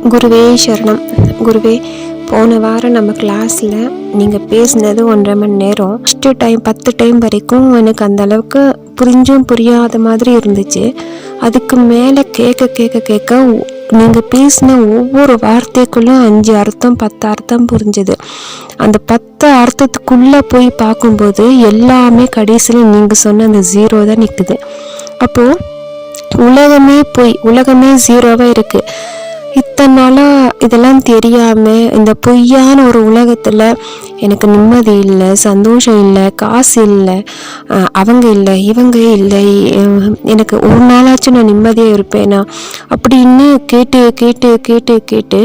குருவே சரணம். குருவே, போன வாரம் நம்ம கிளாஸில் நீங்கள் பேசினது 1.5 மணி நேரம். ஃபஸ்ட்டு டைம் 10 டைம் வரைக்கும் எனக்கு அந்த அளவுக்கு புரிஞ்சும் புரியாத மாதிரி இருந்துச்சு. அதுக்கு மேலே கேட்க கேட்க கேட்க நீங்கள் பேசின ஒவ்வொரு வார்த்தைக்குள்ளும் 5 அர்த்தம் 10 அர்த்தம் புரிஞ்சுது. அந்த 10 அர்த்தத்துக்குள்ளே போய் பார்க்கும்போது எல்லாமே கடைசியில் நீங்கள் சொன்ன அந்த 0 தான் நிற்குது. அப்போது உலகமே போய் உலகமே 0வாக இருக்குது. இத்தனை நாளாக இதெல்லாம் தெரியாமல் இந்த பொய்யான ஒரு உலகத்தில் எனக்கு நிம்மதி இல்லை, சந்தோஷம் இல்லை, காசு இல்லை, அவங்க இல்லை, இவங்க இல்லை, எனக்கு ஒரு நாளாச்சும் நான் நிம்மதியாக இருப்பேனா அப்படின்னு கேட்டு கேட்டு கேட்டு கேட்டு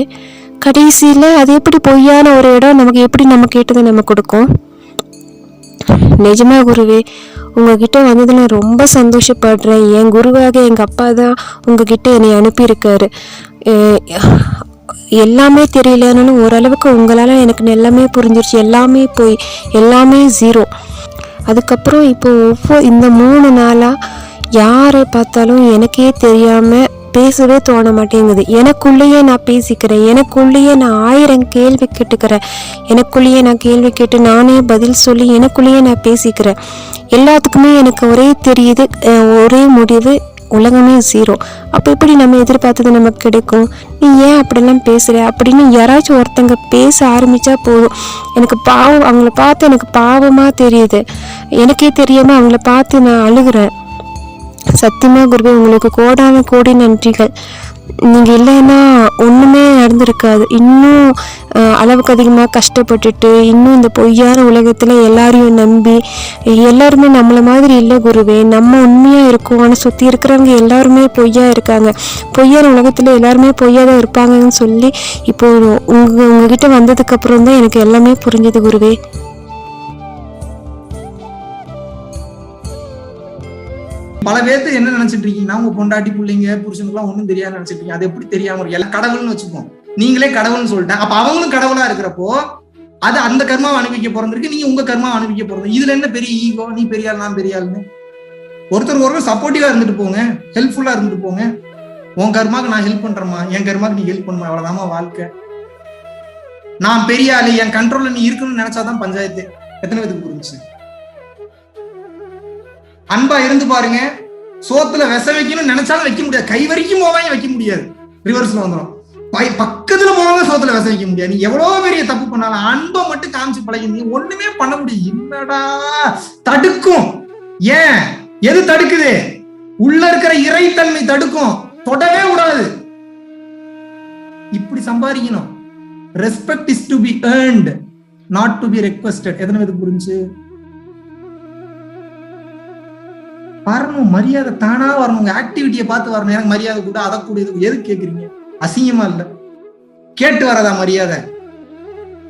கடைசியில் அது எப்படி பொய்யான ஒரு இடம் நமக்கு எப்படி நம்ம கேட்டதை நம்ம கொடுக்கும்? நிஜமா குருவே, உங்ககிட்ட வந்ததில் ரொம்ப சந்தோஷப்படுறேன். என் குருவாக எங்கள் அப்பா தான் உங்ககிட்ட என்னை அனுப்பியிருக்காரு. எல்லாமே தெரியலனாலும் ஓரளவுக்கு உங்களால் எனக்கு எல்லாமே புரிஞ்சிருச்சு. எல்லாமே போய் எல்லாமே 0. அதுக்கப்புறம் இப்போ இந்த 3 நாளாக யாரை பார்த்தாலும் எனக்கே தெரியாமல் பேசவே தோண மாட்டேங்குது. எனக்குள்ளேயே நான் பேசிக்கிறேன், எனக்குள்ளேயே நான் 1000 கேள்வி கேட்டுக்கிறேன், எனக்குள்ளேயே நான் கேள்வி கேட்டு நானே பதில் சொல்லி எனக்குள்ளேயே நான் பேசிக்கிறேன். எல்லாத்துக்குமே எனக்கு ஒரே தெரியுது, ஒரே முடிவு, உலகமே 0. அப்போ எப்படி நம்ம எதிர்பார்த்தது நமக்கு கிடைக்கும்? நீ ஏன் அப்படிலாம் பேசுகிற அப்படின்னு யாராச்சும் ஒருத்தங்க பேச ஆரம்பித்தா போதும், எனக்கு பாவம், அவங்கள பார்த்து எனக்கு பாவமாக தெரியுது. எனக்கே தெரியாமல் அவங்கள பார்த்து நான் அழுகிறேன். சத்தியமாக குருவே, உங்களுக்கு கோடான கோடி நன்றிகள். நீங்கள் இல்லைன்னா ஒன்றுமே நடந்திருக்காது. இன்னும் அளவுக்கு அதிகமாக கஷ்டப்பட்டுட்டு இன்னும் இந்த பொய்யான உலகத்தில் எல்லாரையும் நம்பி எல்லாருமே நம்மளை மாதிரி இல்லை குருவே. நம்ம உண்மையாக இருக்கோம், ஆனால் சுற்றி இருக்கிறவங்க எல்லாருமே பொய்யா இருக்காங்க. பொய்யான உலகத்தில் எல்லாருமே பொய்யா தான் இருப்பாங்கன்னு சொல்லி இப்போது உங்ககிட்ட வந்ததுக்கப்புறம் தான் எனக்கு எல்லாமே புரிஞ்சுது குருவே. பல பேர்த்து என்ன நினைச்சிட்டு இருக்கீங்கன்னா, உங்க பொண்டாட்டி பிள்ளைங்க புருஷனுக்குலாம் ஒண்ணும் தெரியாது நினைச்சிட்டு இருக்கீங்க. அது எப்படி தெரியாம இருக்கு? எல்லாம் கடவுள்னு வச்சுப்போம். நீங்களே கடவுள்னு சொல்லிட்டேன். அப்ப அவங்களும் கடவுளா இருக்கிறப்போ அது அந்த கர்மாவை அனுபவிக்க போறதுக்கு நீங்க உங்க கர்மாவை அனுபவிக்க போறது. இதுல என்ன பெரிய ஈகோ? நீ பெரிய ஆள், நான் பெரிய ஆளுன்னு. ஒருத்தர் சப்போர்ட்டிவா இருந்துட்டு போங்க, ஹெல்ப்ஃபுல்லா இருந்துட்டு போங்க. உன் கர்மாக்கு நான் ஹெல்ப் பண்றேம்மா, என் கர்மாக்கு நீ ஹெல்ப் பண்ணுமா, அவ்வளவுதாம்மா வாழ்க்கை. நான் பெரிய ஆளு, என் கண்ட்ரோல்ல நீ இருக்கணும்னு நினைச்சாதான் பஞ்சாயத்து. எத்தனை பேருக்கு புரிஞ்சு? அன்பா இருந்து பாருங்க. சோத்துல விச வைக்கணும்னு நினைச்சாலும் வைக்க முடியாது. கை வரைக்கும் போவாங்க, வைக்க முடியாது. ரிவர்ஸ்ல வந்துடும். பக்கத்துல போவாங்க, சோத்துல விச வைக்க முடியாது. நீ எவ்வளவு பெரிய தப்பு பண்ணாலும் அன்பை மட்டும் காமிச்சு பழகி ஒண்ணுமே பண்ண முடியும். என்னடா தடுக்கும்? ஏன்? எது தடுக்குது? உள்ள இருக்கிற இறைத்தன்மை தடுக்கும். தொடவே கூடாது. இப்படி சம்பாதிக்கணும். Respect is to be earned, not to be requested. எத்தனை பேருக்கு புரிஞ்சு? வரணும், மரியாதை தானா வரணும். உங்க ஆக்டிவிட்டியை பார்த்து வரணும். எனக்கு மரியாதை கூட, அதை கூட, இது எது கேட்குறீங்க? அசிங்கமா இல்ல? கேட்டு வரதா மரியாதை?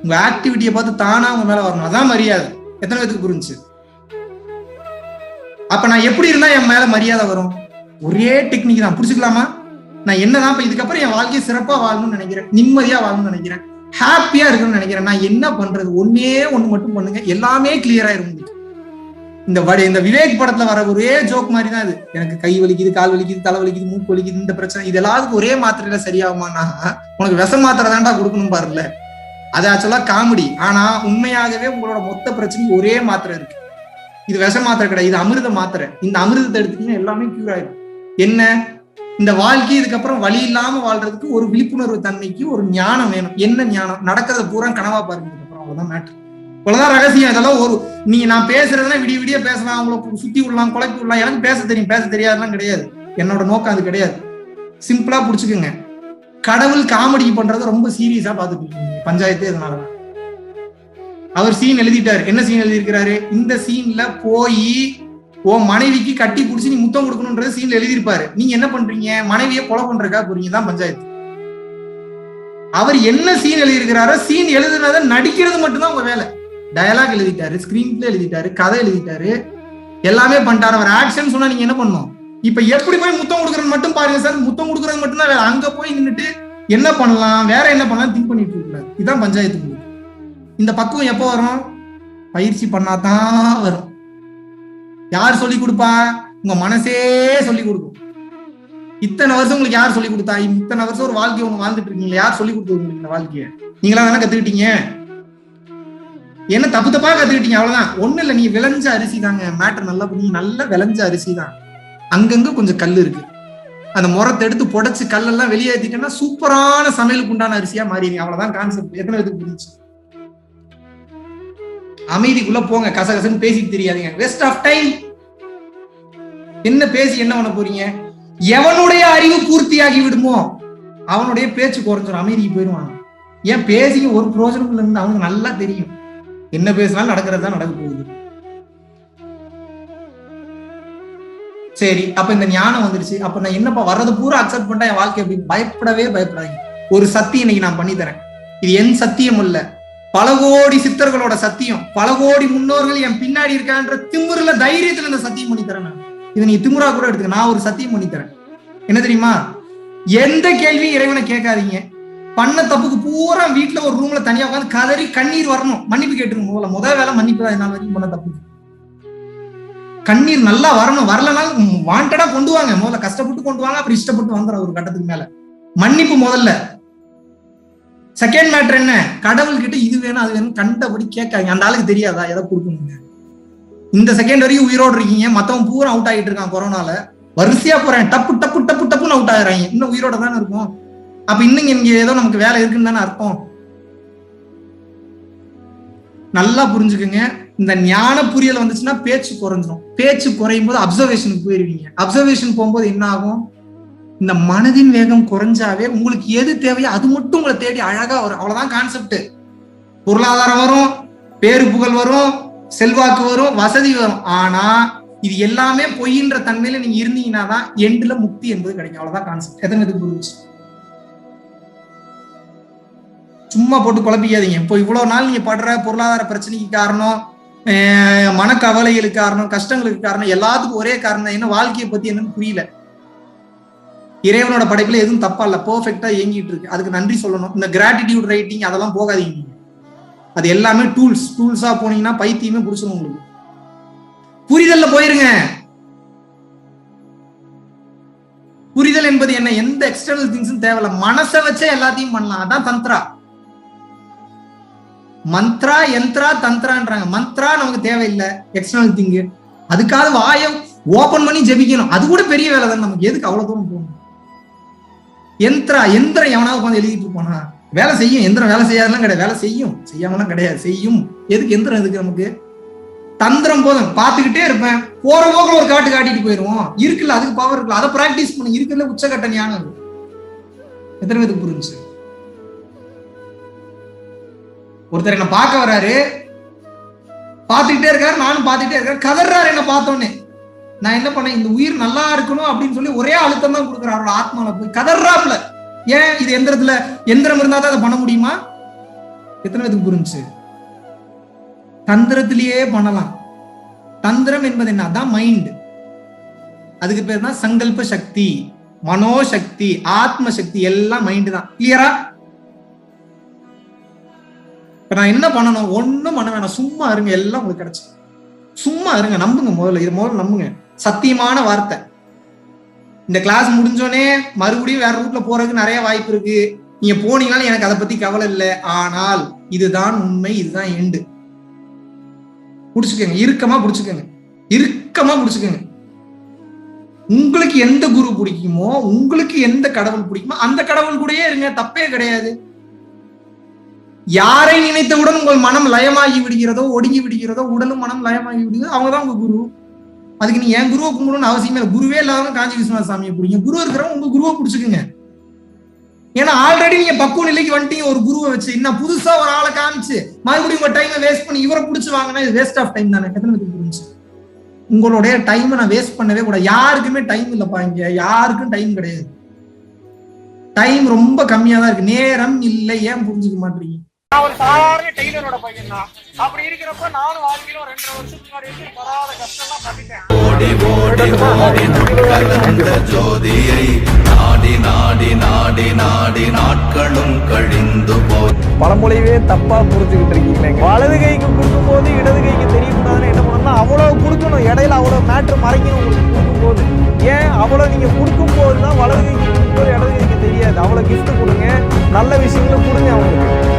உங்க ஆக்டிவிட்டியை பார்த்து தானா உங்க மேல வரணும், அதான் மரியாதை. எத்தனை பேருக்கு புரிஞ்சு? அப்ப நான் எப்படி இருந்தா என் மேல மரியாதை வரும்? ஒரே டெக்னிக் தான். புடிச்சுக்கலாமா? நான் என்னதான் இப்ப இதுக்கப்புறம் என் வாழ்க்கையை சிறப்பா வாழணும்னு நினைக்கிறேன், நிம்மதியா வாழணும்னு நினைக்கிறேன், ஹாப்பியா இருக்கணும்னு நினைக்கிறேன். நான் என்ன பண்றது? ஒன்னே ஒண்ணு மட்டும் பண்ணுங்க, எல்லாமே கிளியர் ஆயிரும். இந்த விவேக் படத்துல வர ஒரே ஜோக் மாதிரி தான் இது. எனக்கு கை வலிக்குது, கால் வலிக்குது, தலை வலிக்குது, மூக்கு வலிக்குது, இந்த பிரச்சனை, இது எல்லாத்துக்கும் ஒரே மாத்திரையில சரியாகுமானா உனக்கு விஷ மாத்திரை தான்டா கொடுக்கணும் பாருல. அது ஆக்சுவலா காமெடி. ஆனா உண்மையாகவே உங்களோட மொத்த பிரச்சனைக்கு ஒரே மாத்திரை இருக்கு. இது விஷ மாத்திரை கிடையாது, இது அமிர்த மாத்திரை. இந்த அமிர்தத்தை எடுத்துட்டீங்கன்னா எல்லாமே கியூர் ஆயிடும். என்ன? இந்த வாழ்க்கை இதுக்கப்புறம் வழி இல்லாம வாழ்றதுக்கு ஒரு விழிப்புணர்வு தன்மைக்கு ஒரு ஞானம் வேணும். என்ன ஞானம்? நடக்கிறத பூரா கனவா பாருங்க. அவ்வளவுதான் மேட்ரு, அவ்வளவுதான் ரகசியம். இதெல்லாம் நீங்க நான் பேசுறதுனா விடிய விடிய பேசலாம், அவங்களை சுத்தி விடலாம், குழப்பி விடலாம். எனக்கு பேச தெரியும், பேச தெரியாதுலாம் கிடையாது. என்னோட நோக்கம் அது கிடையாது. சிம்பிளா புடிச்சுக்குங்க. கடவுள் காமெடி பண்றத ரொம்ப சீரியஸா பாத்துட்டு இருக்கீங்க. பஞ்சாயத்து இதனாலதான். அவர் சீன் எழுதிட்டாரு. என்ன சீன் எழுதியிருக்கிறாரு? இந்த சீன்ல போய் உன் மனைவிக்கு கட்டி பிடிச்சி நீ முத்தம் கொடுக்கணும்ன்றது சீன்ல எழுதியிருப்பாரு. நீங்க என்ன பண்றீங்க? மனைவியை கொலை பண்றதுக்கா போறீங்க. தான் பஞ்சாயத்து. அவர் என்ன சீன் எழுதியிருக்கிறாரோ சீன் எழுதுனதை நடிக்கிறது மட்டும்தான் உங்க வேலை. டயலாக் எழுதிட்டாரு, ஸ்கிரீன் பிளே எழுதிட்டாரு, கதை எழுதிட்டாரு, எல்லாமே பண்ணிட்டாரு. அவர் ஆக்ஷன் சொன்னா நீங்க என்ன பண்ணணும்? இப்ப எப்படி போய் முத்தம் கொடுக்கறது மட்டும் பாருங்க சார். முத்தம் கொடுக்கறது மட்டும் தான் வேலை. அங்க போய் நின்றுட்டு என்ன பண்ணலாம், வேற என்ன பண்ணலாம் திங்க் பண்ணிட்டு இருக்காரு. இதுதான் பஞ்சாயத்து. இந்த பக்குவம் எப்போ வரும்? பயிற்சி பண்ணாதான் வரும். யார் சொல்லி கொடுப்பா? உங்க மனசே சொல்லி கொடுக்கும். இத்தனை வருஷம் உங்களுக்கு யார் சொல்லி கொடுத்தா? இத்தனை வருஷம் ஒரு வாழ்க்கையை ஒண்ணு வாழ்ந்துட்டு இருக்கீங்க, யார் சொல்லி கொடுத்தது உங்களுக்கு இந்த வாழ்க்கைய? நீங்களா தானே கத்துக்கிட்டீங்க. என்ன தப்பு தப்பா கத்துக்கிட்டீங்க, அவ்வளவுதான். ஒண்ணு இல்ல, நீங்க விளைஞ்ச அரிசி தாங்க மேட்டர். நல்லா புரியுங்க, நல்ல விளைஞ்ச அரிசி தான். அங்கங்க கொஞ்சம் கல் இருக்கு, அந்த முறத்தை எடுத்து புடைச்சு கல்லெல்லாம் வெளியேற்றிட்டேன்னா சூப்பரான சமையலுக்கு உண்டான அரிசியா மாறிடுங்க. அவ்வளவுதான் கான்செப்ட். எத்தனை பேருக்கு புரிஞ்சு? அமைதிக்குள்ள போங்க, கசகசன்னு பேசிட்டு தெரியாதீங்க, வேஸ்ட் ஆஃப் டைம். என்ன பேசி என்ன பண்ண போறீங்க? எவனுடைய அறிவு பூர்த்தியாகி விடுமோ அவனுடைய பேச்சு குறைஞ்சிடும், அமைதிக்கு போயிடுவான். ஏன் பேசி ஒரு பிரோஜனம் இருந்து அவனுக்கு நல்லா தெரியும், என்ன பேசினாலும் நடக்கிறது தான் நடக்க போகுது. சரி, அப்ப இந்த ஞானம் வந்துருச்சு, அப்ப நான் என்னப்பா வர்றது பூரா அக்செப்ட் பண்ணிட்டா என் வாழ்க்கை எப்படி? பயப்படவே பயப்படாதீங்க. ஒரு சத்தியம் இன்னைக்கு நான் பண்ணி தரேன். இது என் சத்தியம் இல்ல, பல கோடி சித்தர்களோட சத்தியம். பல கோடி முன்னோர்கள் என் பின்னாடி இருக்கான்ற திமிருல தைரியத்துல இந்த சத்தியம் பண்ணி தரேன் நான். இதை நீ திமுறா கூட எடுத்துக்க, நான் ஒரு சத்தியம் பண்ணி தரேன். என்ன தெரியுமா? எந்த கேள்வியும் இறைவனை கேட்காதீங்க. பண்ண தப்புக்கு பூரா வீட்டுல ஒரு ரூம்ல தனியா உட்காந்து கதறி கண்ணீர் வரணும், மன்னிப்பு கேட்டுருங்க. முதல் வேலை மன்னிப்பு தான். நான் வரைக்கும் பண்ண தப்பு கண்ணீர் நல்லா வரணும். வரலனாலும் வாண்டடா கொண்டு வாங்க, முதல்ல கஷ்டப்பட்டு கொண்டு வாங்க, அப்புறம் இஷ்டப்பட்டு வந்துடும் ஒரு கட்டத்துக்கு மேல. மன்னிப்பு முதல்ல. செகண்ட் மேட்டர் என்ன? கடவுள் கிட்ட இது வேணும் அது வேணும் கண்டபடி கேட்காங்க. அந்த ஆளுக்கு தெரியாதா எதை கொடுக்கணுங்க? இந்த செகண்ட் வரைக்கும் உயிரோடு இருக்கீங்க, மத்தவன் பூரா அவுட் ஆகிட்டு இருக்கான் கொரோனால. வரிசையா போறேன், டப்பு டப்பு டப்பு டப்புன்னு அவுட் ஆகுறாங்க. இன்னும் உயிரோட தானே இருக்கும். அப்ப இன்னும் இங்க ஏதோ நமக்கு வேலை இருக்குன்னு தானே அர்த்தம். நல்லா புரிஞ்சுக்குங்க. இந்த ஞான புரியல் வந்துச்சுன்னா பேச்சு குறைஞ்சிடும். பேச்சு குறையும் போது அப்சர்வேஷனுக்கு போயிருவீங்க. அப்சர்வேஷன் போகும்போது என்ன ஆகும்? இந்த மனதின் வேகம் குறைஞ்சாவே உங்களுக்கு எது தேவையோ அது மட்டும் உங்களை தேடி அழகா வரும். அவ்வளவுதான் கான்செப்ட். பொருளாதாரம் வரும், பேரு புகழ் வரும், செல்வாக்கு வரும், வசதி வரும். ஆனா இது எல்லாமே பொய்ன்ற தன்மையில நீங்க இருந்தீங்கன்னா தான் எண்டுல முக்தி என்பது கிடைக்கும். அவ்வளவுதான் கான்செப்ட். எத்தனை பேருக்கு புரிஞ்சு? சும்மா போட்டு குழப்பிக்காதீங்க. இப்போ இவ்வளவு நாள் நீங்க படுற பொருளாதார பிரச்சனைக்கு காரணம், மனக்கவலைகளுக்கு காரணம், கஷ்டங்களுக்கு காரணம், எல்லாத்துக்கும் ஒரே காரணம் என்ன? வாழ்க்கையை பத்தி என்னன்னு புரியல. இறைவனோட படைப்புல எதுவும் தப்பா இல்ல, பெர்ஃபெக்டா இயங்கிட்டு இருக்கு. அதுக்கு நன்றி சொல்லணும். இந்த கிராட்டிடியூட் ரைட்டிங் அதெல்லாம் போகாதீங்க. அது எல்லாமே டூல்ஸா போனீங்கன்னா பைத்தியமே புடிச்சிடும் உங்களுக்கு. புரிதல்ல போயிருங்க. புரிதல் என்பது என்ன? எந்த எக்ஸ்டர்னல் திங்ஸும் தேவையில்ல, மனசை வச்சே எல்லாத்தையும் பண்ணலாம். அதான் தந்த்ரா. மந்த்ரா யந்த்ரா தந்த்ரான்றாங்க. மந்த்ரா நமக்கு தேவையில்லை, எக்ஸ்டர்னல் திங்கு. அதுக்காக வாயம் ஓபன் பண்ணி ஜெபிக்கணும், அது கூட பெரிய வேலை தான். நமக்கு எதுக்கு அவ்வளவு தூரம் போகணும்? எந்திரம் எவனாவது உட்காந்து எழுதிட்டு போனா வேலை செய்யும். எந்திரம் வேலை செய்யாதெல்லாம் கிடையாது, வேலை செய்யும். செய்யாமலாம் கிடையாது, செய்யும். எதுக்கு எந்திரம்? எதுக்கு நமக்கு? தந்திரம் போதும். பார்த்துக்கிட்டே இருப்பேன், போற போக்குல ஒரு காட்டு காட்டிட்டு போயிருவோம். இருக்குல்ல, அதுக்கு பவர் இருக்குல்ல, அதை பிராக்டிஸ் பண்ணி இருக்குல்ல, உச்சகட்ட ஞானம். எத்தனை பேருக்கு புரிஞ்சு? ஒருத்தர் என்ன பார்க்க வர்றாரு, பார்த்துக்கிட்டே இருக்காரு, நானும் பார்த்துக்கிட்டே இருக்காரு, கதறாரு என்ன பார்த்தோன்னே. நான் என்ன பண்ணேன்? இந்த உயிர் நல்லா இருக்கணும் அப்படின்னு சொல்லி ஒரே அழுத்தம் தான் கொடுக்குறாரு. அவரோட ஆத்மால போய் கதறாப்ல. ஏன்? இது எந்திரம் இருந்தா தான் அதை பண்ண முடியுமா? எத்தனை பேருக்கு புரிஞ்சு? தந்திரத்திலேயே பண்ணலாம். தந்திரம் என்பது என்ன? அதான் மைண்ட். அதுக்கு பேர் தான் சங்கல்ப சக்தி, மனோசக்தி, ஆத்ம சக்தி, எல்லாம் மைண்ட் தான். கிளியரா? இப்ப நான் என்ன பண்ணணும்? ஒண்ணும் பண்ண வேணாம், சும்மா இருங்க, எல்லாம் உங்களுக்கு கிடைச்சு. சும்மா இருங்க, நம்புங்க. முதல்ல இது முதல்ல நம்புங்க. சத்தியமான வார்த்தை. இந்த கிளாஸ் முடிஞ்சோடனே மறுபடியும் வேற ரூட்ல போறதுக்கு நிறைய வாய்ப்பு இருக்கு. நீங்க போனீங்கனாலும் எனக்கு அதை பத்தி கவலை இல்லை. ஆனால் இதுதான் உண்மை, இதுதான் எண்டு. புடிச்சுக்கோங்க, இறுக்கமா புடிச்சுக்கோங்க, இறுக்கமா புடிச்சுக்கோங்க. உங்களுக்கு எந்த குரு பிடிக்குமோ, உங்களுக்கு எந்த கடவுள் பிடிக்குமோ அந்த கடவுள் கூடயே இருங்க, தப்பே கிடையாது. யாரை நினைத்தவுடன் உங்கள் மனம் லயமாகி விடுகிறதோ, ஒடுங்கி விடுகிறதோ, உடலும் மனம் லயமாகி விடுகிறதோ, அவங்கதான் உங்க குரு. அதுக்கு நீ என் குருவை கும்பிடணும்னு அவசியமே இல்லை. குருவே இல்லாதவங்க காஞ்சி விஸ்வநாத சாமியை பிடிக்கும். குரு இருக்கிறவங்க உங்க குருவை பிடிச்சுக்குங்க. ஏன்னா ஆல்ரெடி நீங்க பக்குவ நிலைக்கு வந்துட்டீங்க ஒரு குருவை வச்சு. இன்னும் புதுசா ஒரு ஆளை காமிச்சு மறுபடியும் உங்க டைமை வேஸ்ட் பண்ணி இவரை பிடிச்சு வாங்கினா இது வேஸ்ட் ஆஃப் டைம் தானே. எத்தனை பேருக்கு புரிஞ்சு? உங்களுடைய டைமை நான் வேஸ்ட் பண்ணவே கூடாது. யாருக்குமே டைம் இல்லப்பா, இங்க யாருக்கும் டைம் கிடையாது. டைம் ரொம்ப கம்மியா தான் இருக்கு, நேரம் இல்லை. ஏன் புரிஞ்சுக்க மாட்டீங்க? நான் ஒரு சாதாரண டெய்லரோட பையன் தான். அப்படி இருக்கிறப்ப நானும் வாழ்க்கையில 2.5 வருஷத்துக்கு முன்னாடி படாத கஷ்டம்லாம் பண்ணிட்டேன். ஓடி ஓடி ஓடி கலந்த ஜோதியை நாடி நாடி நாடி நாடி நாட்களும் கழிந்து போய் பழமொழியவே தப்பா புரிஞ்சுக்கிட்டு இருக்கீங்க. வலது கைக்கு கொடுக்கும் போது இடது கைக்கு தெரியக்கூடாதுன்னு என்ன பண்ணா அவ்வளோ கொடுக்கணும், இடையில அவ்வளோ மேட்ரு மறைக்கணும் உங்களுக்கு கொடுக்கும்போது. ஏன் அவ்வளோ நீங்கள் கொடுக்கும்போது தான் வலது கைக்கு கொடுக்கும்போது இடது கைக்கு தெரியாது. அவ்வளோ கிஃப்ட் கொடுங்க, நல்ல விஷயங்களும் கொடுங்க அவங்களுக்கு.